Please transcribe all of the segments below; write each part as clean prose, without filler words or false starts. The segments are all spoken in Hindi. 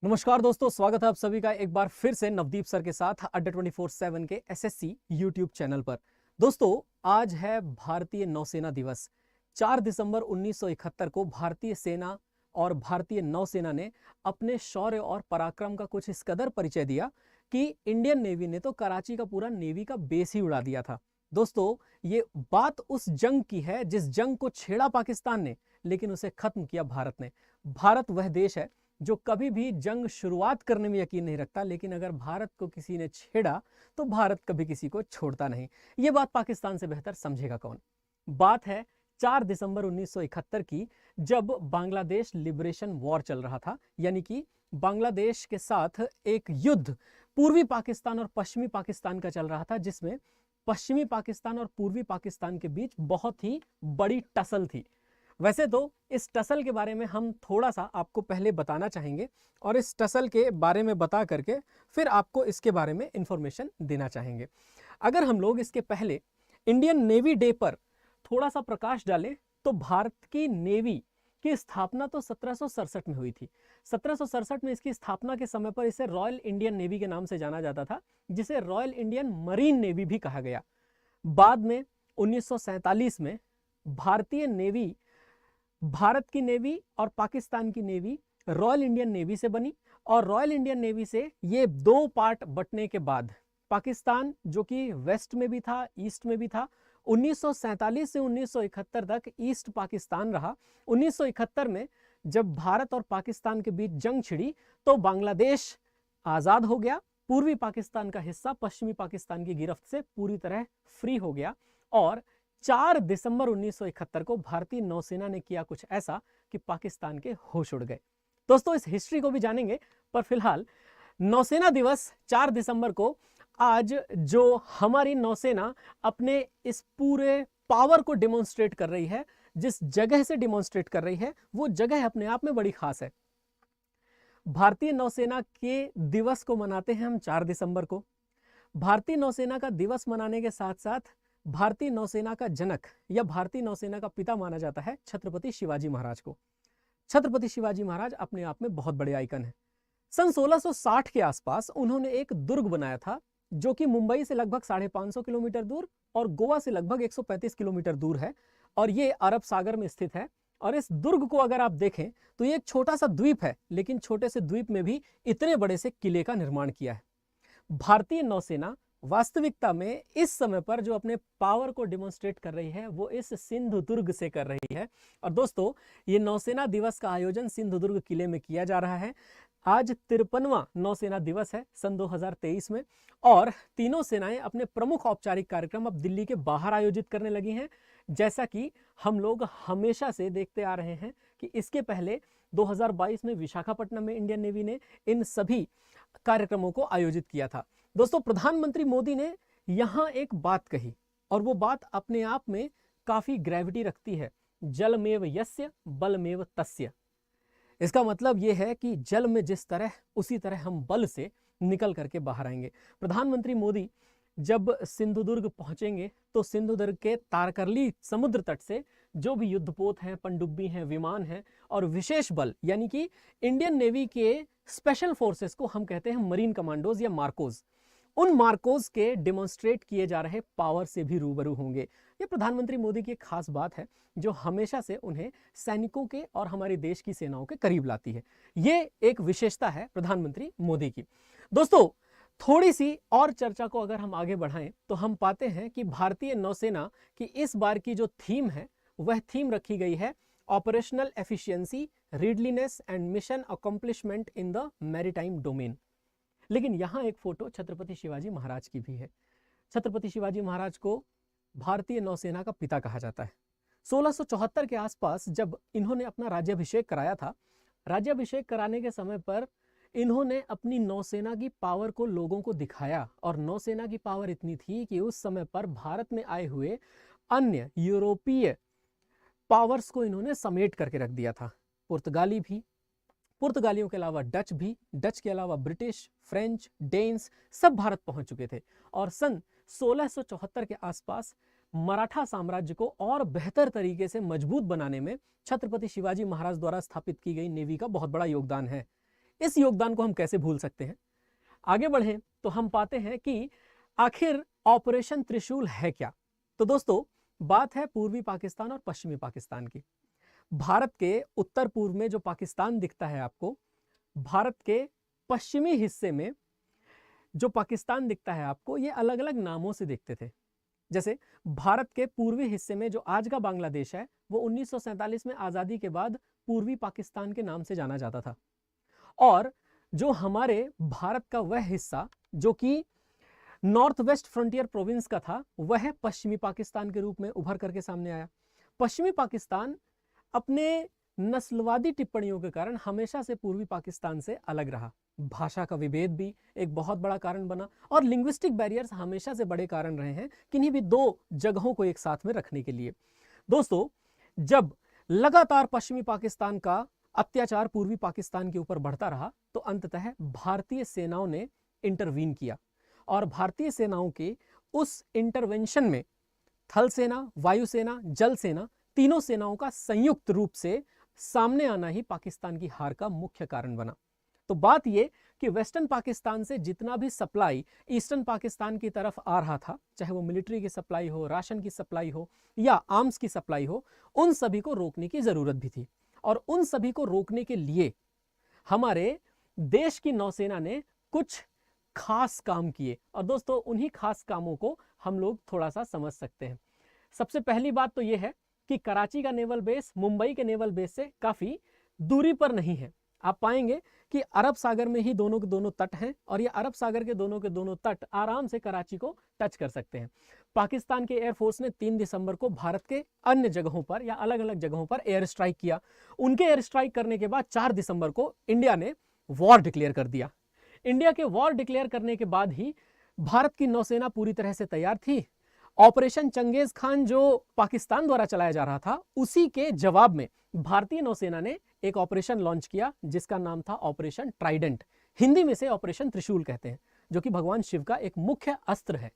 नमस्कार दोस्तों, स्वागत है आप सभी का एक बार फिर से नवदीप सर के साथ अड्डा 24/7 के एसएससी यूट्यूब चैनल पर। दोस्तों, आज है भारतीय नौसेना दिवस। 4 दिसंबर 1971 को भारतीय सेना और भारतीय नौसेना ने अपने शौर्य और पराक्रम का कुछ इस कदर परिचय दिया कि इंडियन नेवी ने तो कराची का पूरा नेवी का बेस ही उड़ा दिया था। दोस्तों, ये बात उस जंग की है जिस जंग को छेड़ा पाकिस्तान ने, लेकिन उसे खत्म किया भारत ने। भारत वह देश है जो कभी भी जंग शुरुआत करने में यकीन नहीं रखता, लेकिन अगर भारत को किसी ने छेड़ा तो भारत कभी किसी को छोड़ता नहीं। ये बात पाकिस्तान से बेहतर समझेगा कौन। बात है 4 दिसंबर 1971 की, जब बांग्लादेश लिबरेशन वॉर चल रहा था, यानी कि बांग्लादेश के साथ एक युद्ध पूर्वी पाकिस्तान और पश्चिमी पाकिस्तान का चल रहा था, जिसमें पश्चिमी पाकिस्तान और पूर्वी पाकिस्तान के बीच बहुत ही बड़ी टसल थी। वैसे तो इस टसल के बारे में हम थोड़ा सा आपको पहले बताना चाहेंगे और इस टसल के बारे में बता करके फिर आपको इसके बारे में इंफॉर्मेशन देना चाहेंगे। अगर हम लोग इसके पहले इंडियन नेवी डे पर थोड़ा सा प्रकाश डालें तो भारत की नेवी की स्थापना तो 1767 में हुई थी। 1767 में इसकी स्थापना के समय पर इसे रॉयल इंडियन नेवी के नाम से जाना जाता था, जिसे रॉयल इंडियन मरीन नेवी भी कहा गया। बाद में 1947 में भारतीय नेवी, भारत की नेवी और पाकिस्तान की नेवी रॉयल इंडियन नेवी से बनी, और रॉयल इंडियन नेवी से ये दो पार्ट बंटने के बाद पाकिस्तान, जो कि वेस्ट में भी था ईस्ट में भी था, 1947 से 1971 तक ईस्ट पाकिस्तान रहा। 1971 में जब भारत और पाकिस्तान के बीच जंग छिड़ी तो बांग्लादेश आज़ाद हो गया। पूर्वी पाकिस्तान का हिस्सा पश्चिमी पाकिस्तान की गिरफ्त से पूरी तरह फ्री हो गया, और 4 दिसंबर 1971 को भारतीय नौसेना ने किया कुछ ऐसा कि पाकिस्तान के होश उड़ गए। दोस्तों, इस हिस्ट्री को भी जानेंगे, पर फिलहाल नौसेना दिवस 4 दिसंबर को आज जो हमारी नौसेना अपने इस पूरे पावर को डिमॉन्स्ट्रेट कर रही है, जिस जगह से डिमॉन्स्ट्रेट कर रही है, वो जगह अपने आप में बड़ी खास है। भारतीय नौसेना के दिवस को मनाते हैं हम 4 दिसंबर को। भारतीय नौसेना का दिवस मनाने के साथ साथ भारतीय नौसेना का जनक या भारतीय नौसेना का पिता माना जाता है छत्रपति शिवाजी महाराज को। छत्रपति शिवाजी महाराज अपने आप में बहुत बड़े आइकन हैं। सन 1660 के आसपास उन्होंने एक दुर्ग बनाया था, जो कि मुंबई से लगभग 550 किलोमीटर दूर और गोवा से लगभग 135 किलोमीटर दूर है, और ये अरब सागर में स्थित है। और इस दुर्ग को अगर आप देखें तो ये एक छोटा सा द्वीप है, लेकिन छोटे से द्वीप में भी इतने बड़े से किले का निर्माण किया है। भारतीय नौसेना वास्तविकता में इस समय पर जो अपने पावर को डिमॉन्स्ट्रेट कर रही है, वो इस सिंधुदुर्ग से कर रही है। और दोस्तों, ये नौसेना दिवस का आयोजन सिंधुदुर्ग किले में किया जा रहा है। आज 53वां नौसेना दिवस है सन 2023 में, और तीनों सेनाएं अपने प्रमुख औपचारिक कार्यक्रम अब दिल्ली के बाहर आयोजित करने लगी हैं, जैसा कि हम लोग हमेशा से देखते आ रहे हैं कि इसके पहले 2022 में विशाखापट्टनम में इंडियन नेवी ने इन सभी कार्यक्रमों को आयोजित किया था। दोस्तों, प्रधानमंत्री मोदी ने यहां एक बात कही, और वो बात अपने आप में काफी ग्रेविटी रखती है। जलमेव यस्य बलमेव तस्य। इसका मतलब यह है कि जल में जिस तरह, उसी तरह हम बल से निकल करके बाहर आएंगे। प्रधानमंत्री मोदी जब सिंधुदुर्ग पहुंचेंगे तो सिंधुदुर्ग के तारकर्ली समुद्र तट से जो भी युद्धपोत हैं, पनडुब्बी हैं, विमान हैं और विशेष बल, यानी कि इंडियन नेवी के स्पेशल फोर्सेस को हम कहते हैं मरीन कमांडोज या मार्कोज, उन मार्कोज के डिमॉन्स्ट्रेट किए जा रहे पावर से भी रूबरू होंगे। ये प्रधानमंत्री मोदी की एक खास बात है, जो हमेशा से उन्हें सैनिकों के और हमारे देश की सेनाओं के करीब लाती है। ये एक विशेषता है प्रधानमंत्री मोदी की। दोस्तों, थोड़ी सी और चर्चा को अगर हम आगे बढ़ाएं तो हम पाते हैं कि भारतीय नौसेना की इस बार की जो थीम है, वह थीम रखी गई है operational efficiency, readiness and mission accomplishment in the maritime domain. लेकिन यहां एक फोटो छत्रपति शिवाजी महाराज की भी है। छत्रपति शिवाजी महाराज को भारतीय नौसेना का पिता कहा जाता है। 1674 के आसपास जब इन्होंने अपना राज्याभिषेक कराया था, राज्याभिषेक कराने के समय पर इन्होंने अपनी नौसेना की पावर को लोगों को दिखाया, और नौसेना की पावर इतनी थी कि उस समय पर भारत में आए हुए अन्य यूरोपीय पावर्स को इन्होंने समेट करके रख दिया था। पुर्तगाली भी, पुर्तगालियों के अलावा डच भी, डच के अलावा ब्रिटिश, फ्रेंच, डेन्स सब भारत पहुंच चुके थे। और सन 1674 के आसपास मराठा साम्राज्य को और बेहतर तरीके से मजबूत बनाने में छत्रपति शिवाजी महाराज द्वारा स्थापित की गई नेवी का बहुत बड़ा योगदान है। इस योगदान को हम कैसे भूल सकते हैं। आगे बढ़ें तो हम पाते हैं कि आखिर ऑपरेशन त्रिशूल है क्या। तो दोस्तों, बात है पूर्वी पाकिस्तान और पश्चिमी पाकिस्तान की। भारत के उत्तर पूर्व में जो पाकिस्तान दिखता है आपको, भारत के पश्चिमी हिस्से में जो पाकिस्तान दिखता है आपको, ये अलग अलग नामों से दिखते थे। जैसे भारत के पूर्वी हिस्से में जो आज का बांग्लादेश है, वो 1947 में आज़ादी के बाद पूर्वी पाकिस्तान के नाम से जाना जाता था। और जो हमारे भारत का वह हिस्सा जो कि नॉर्थ वेस्ट फ्रंटियर प्रोविंस का था, वह पश्चिमी पाकिस्तान के रूप में उभर करके सामने आया। पश्चिमी पाकिस्तान अपने नस्लवादी टिप्पणियों के कारण हमेशा से पूर्वी पाकिस्तान से अलग रहा। भाषा का विभेद भी एक बहुत बड़ा कारण बना और लिंग्विस्टिक बैरियर्स हमेशा से बड़े कारण रहे हैं किन्हीं भी दो जगहों को एक साथ में रखने के लिए। दोस्तों, जब लगातार पश्चिमी पाकिस्तान का अत्याचार पूर्वी पाकिस्तान के ऊपर बढ़ता रहा, तो अंततः भारतीय सेनाओं ने इंटरवीन किया और भारतीय सेनाओं के उस इंटरवेंशन में थल सेना, वायुसेना, जल सेना, तीनों सेनाओं का संयुक्त रूप से सामने आना ही पाकिस्तान की हार का मुख्य कारण बना। तो बात यह कि वेस्टर्न पाकिस्तान से जितना भी सप्लाई ईस्टर्न पाकिस्तान की तरफ आ रहा था, चाहे वो मिलिट्री की सप्लाई हो, राशन की सप्लाई हो या आर्म्स की सप्लाई हो, उन सभी को रोकने की जरूरत भी थी। और उन सभी को रोकने के लिए हमारे देश की नौसेना ने कुछ खास काम किए। और दोस्तों, उन्हीं खास कामों को हम लोग थोड़ा सा समझ सकते हैं। सबसे पहली बात तो यह है कि कराची का नेवल बेस मुंबई के नेवल बेस से काफी दूरी पर नहीं है। आप पाएंगे कि अरब सागर में ही दोनों के दोनों तट हैं और ये अरब सागर के दोनों तट आराम से कराची को टच कर सकते हैं। पाकिस्तान के एयरफोर्स ने 3 दिसंबर को भारत के अन्य जगहों पर या अलग अलग जगहों पर एयर स्ट्राइक किया। उनके एयर स्ट्राइक करने के बाद 4 दिसंबर को इंडिया ने वॉर डिक्लेयर कर दिया। इंडिया के वॉर डिक्लेयर करने के बाद ही भारत की नौसेना पूरी तरह से तैयार थी। ऑपरेशन चंगेज खान जो पाकिस्तान द्वारा चलाया जा रहा था, उसी के जवाब में भारतीय नौसेना ने एक ऑपरेशन लॉन्च किया जिसका नाम था ऑपरेशन ट्राइडेंट। हिंदी में से ऑपरेशन त्रिशूल कहते हैं, जो कि भगवान शिव का एक मुख्य अस्त्र है।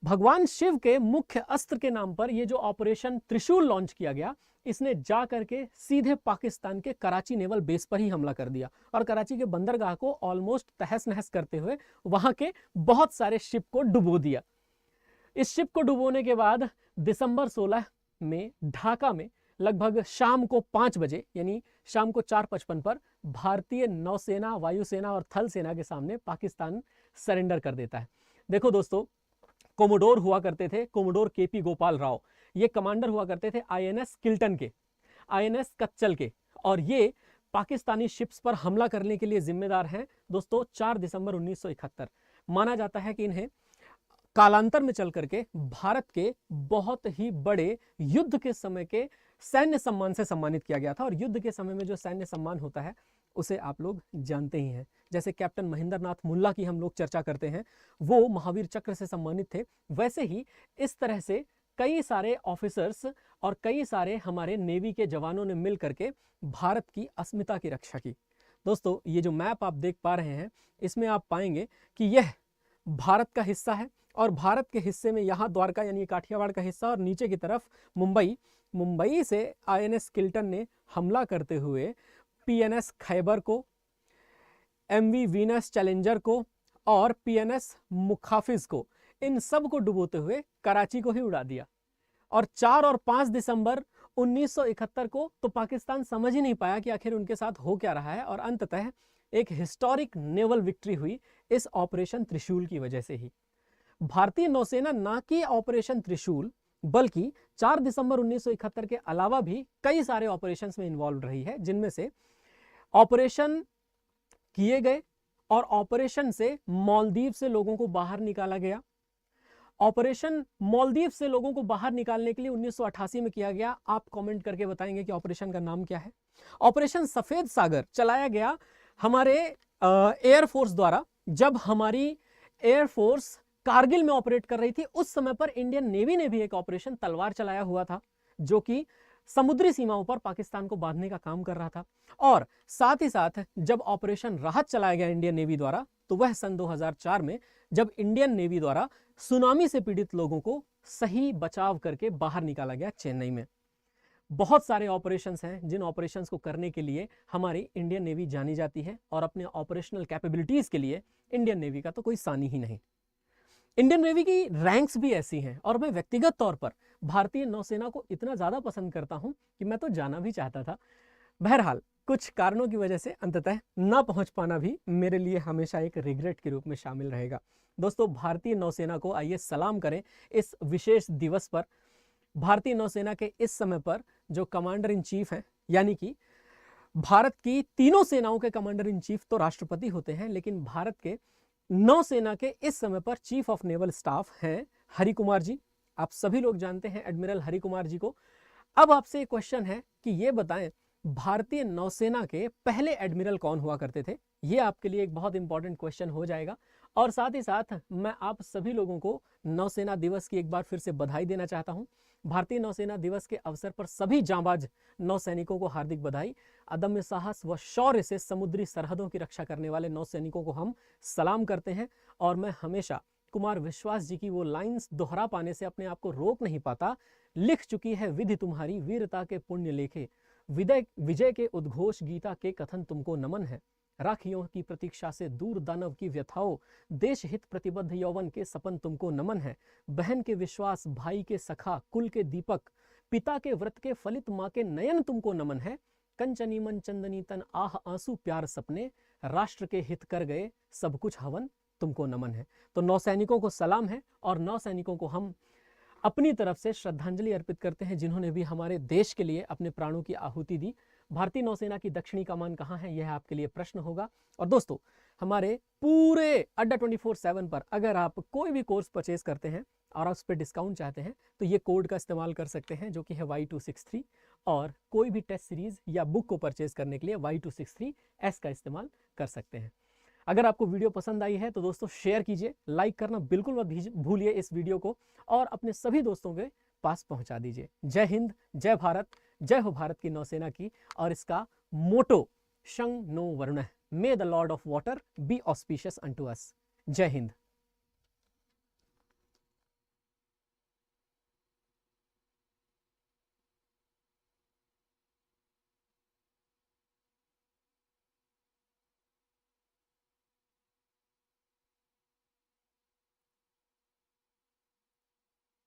भगवान शिव के मुख्य अस्त्र के नाम पर यह जो ऑपरेशन त्रिशूल लॉन्च किया गया, इसने जा करके सीधे पाकिस्तान के कराची नेवल बेस पर ही हमला कर दिया और कराची के बंदरगाह को ऑलमोस्ट तहस नहस करते हुए वहां के बहुत सारे शिप को डुबो दिया। इस शिप को डुबोने के बाद दिसंबर 16 में ढाका में लगभग शाम को 5 बजे यानी शाम को 4:55 पर भारतीय नौसेना, वायुसेना और थल सेना के सामने पाकिस्तान सरेंडर कर देता है। देखो दोस्तों, कोमोडोर हुआ करते थे, कोमोडोर केपी गोपाल राव, ये कमांडर हुआ करते थे आईएनएस किल्टन के, आईएनएस कच्चल के, और ये पाकिस्तानी शिप्स पर हमला करने के लिए जिम्मेदार हैं। दोस्तों, 4 दिसंबर 1971 माना जाता है कि इन्हें कालांतर में चल करके भारत के बहुत ही बड़े युद्ध के समय के सैन्य सम्मान से सम्मानित किया गया था। और युद्ध के समय में जो सैन्य सम्मान होता है उसे आप लोग जानते ही हैं। जैसे कैप्टन महेंद्र नाथ मुल्ला की हम लोग चर्चा करते हैं, वो महावीर चक्र से सम्मानित थे। वैसे ही इस तरह से कई सारे ऑफिसर्स और कई सारे हमारे नेवी के जवानों ने मिल करके भारत की अस्मिता की रक्षा की। दोस्तों, ये जो मैप आप देख पा रहे हैं, इसमें आप पाएंगे कि यह भारत का हिस्सा है और भारत के हिस्से में यहाँ द्वारका यानी काठियावाड़ का हिस्सा और नीचे की तरफ मुंबई से आईएनएस किल्टन ने हमला करते हुए पीएनएस खैबर को, एमवी वीनस चैलेंजर को और पीएनएस मुखाफिज को, इन सब को डुबोते हुए कराची को ही उड़ा दिया। और 4 और 5 दिसंबर 1971 को तो पाकिस्तान समझ ही नहीं पाया कि आखिर उनके साथ हो क्या रहा है, और अंततः एक हिस्टोरिक नेवल विक्ट्री हुई इस ऑपरेशन त्रिशूल की वजह से ही। भारतीय नौसेना ना कि ऑपरेशन त्रिशूल बल्कि 4 दिसंबर 1971 के अलावा भी कई सारे ऑपरेशंस में इन्वॉल्व रही है, जिनमें से ऑपरेशन किए गए और ऑपरेशन से मालदीव से लोगों को बाहर निकाला गया। ऑपरेशन मालदीव से लोगों को बाहर निकालने के लिए 1988 में किया गया। आप कमेंट करके बताएंगे कि ऑपरेशन का नाम क्या है। ऑपरेशन सफेद सागर चलाया गया हमारे एयरफोर्स द्वारा। जब हमारी एयरफोर्स कारगिल में ऑपरेट कर रही थी, उस समय पर इंडियन नेवी ने भी एक ऑपरेशन तलवार चलाया हुआ था, जो कि समुद्री सीमाओं पर पाकिस्तान को बांधने का काम कर रहा था। और साथ ही साथ जब ऑपरेशन राहत चलाया गया इंडियन नेवी द्वारा, तो वह सन 2004 में जब इंडियन नेवी द्वारा सुनामी से पीड़ित लोगों को सही बचाव करके बाहर निकाला गया चेन्नई में। बहुत सारे ऑपरेशंस हैं जिन ऑपरेशंस को करने के लिए हमारी इंडियन नेवी जानी जाती है, और अपने ऑपरेशनल कैपेबिलिटीज के लिए इंडियन नेवी का तो कोई सानी ही नहीं। इंडियन नेवी की रैंक्स भी ऐसी हैं, और मैं व्यक्तिगत तौर पर भारतीय नौसेना को इतना ज़्यादा पसंद करता हूं कि मैं तो जाना भी चाहता था। बहरहाल कुछ कारणों की वजह से अंततः ना पहुंच पाना भी मेरे लिए हमेशा एक रिग्रेट के रूप में शामिल रहेगा। दोस्तों, भारतीय नौसेना को आइए सलाम करें इस विशेष दिवस पर। भारतीय नौसेना के इस समय पर जो कमांडर इन चीफ हैं, यानी कि भारत की तीनों सेनाओं के कमांडर इन चीफ तो राष्ट्रपति होते हैं, लेकिन भारत के नौसेना के इस समय पर चीफ ऑफ नेवल स्टाफ हैं हरि कुमार जी। आप सभी लोग जानते हैं एडमिरल हरि कुमार जी को। अब आपसे एक क्वेश्चन है कि ये बताएं, भारतीय नौसेना के पहले एडमिरल कौन हुआ करते थे? ये आपके लिए एक बहुत इंपॉर्टेंट क्वेश्चन हो जाएगा। और साथ ही साथ मैं आप सभी लोगों को नौसेना दिवस की एक बार फिर से बधाई देना चाहता हूं। भारतीय नौसेना दिवस के अवसर पर सभी जांबाज नौसैनिकों को हार्दिक बधाई। अदम्य साहस व शौर्य से समुद्री सरहदों की रक्षा करने वाले नौसैनिकों को हम सलाम करते हैं। और मैं हमेशा कुमार विश्वास जी की वो लाइंस दोहरा पाने से अपने आप को रोक नहीं पाता। लिख चुकी है विधि तुम्हारी वीरता के पुण्य लेखे, विजय के उद्घोष गीता के कथन तुमको नमन है। राखियों की प्रतीक्षा से दूर दानव की व्यथाओं, देश हित प्रतिबद्ध यौवन के सपन तुमको नमन है। बहन के विश्वास, भाई के सखा, कुल के दीपक, पिता के व्रत के फलित, माँ के नयन तुमको नमन है। कंचनी मन चंदनी तन आह आंसू प्यार सपने, राष्ट्र के हित कर गए सब कुछ हवन तुमको नमन है। तो नौसैनिकों को सलाम है, और नौसैनिकों को हम अपनी तरफ से श्रद्धांजलि अर्पित करते हैं जिन्होंने भी हमारे देश के लिए अपने प्राणों की आहुति दी। भारतीय नौसेना की दक्षिणी कमान कहाँ है, यह आपके लिए प्रश्न होगा। और दोस्तों, हमारे पूरे अड्डा 24/7 पर अगर आप कोई भी कोर्स परचेज करते हैं और आप उस पर डिस्काउंट चाहते हैं तो ये कोड का इस्तेमाल कर सकते हैं, जो कि है Y263। और कोई भी टेस्ट सीरीज या बुक को परचेज करने के लिए Y263S का इस्तेमाल कर सकते हैं। अगर आपको वीडियो पसंद आई है तो दोस्तों शेयर कीजिए, लाइक करना बिल्कुल मत भूलिए इस वीडियो को, और अपने सभी दोस्तों के पास पहुंचा दीजिए। जय हिंद, जय भारत, जय हो भारत की नौसेना की। और इसका मोटो शं नो वरुणः, may the lord of water be auspicious unto us. जय हिंद।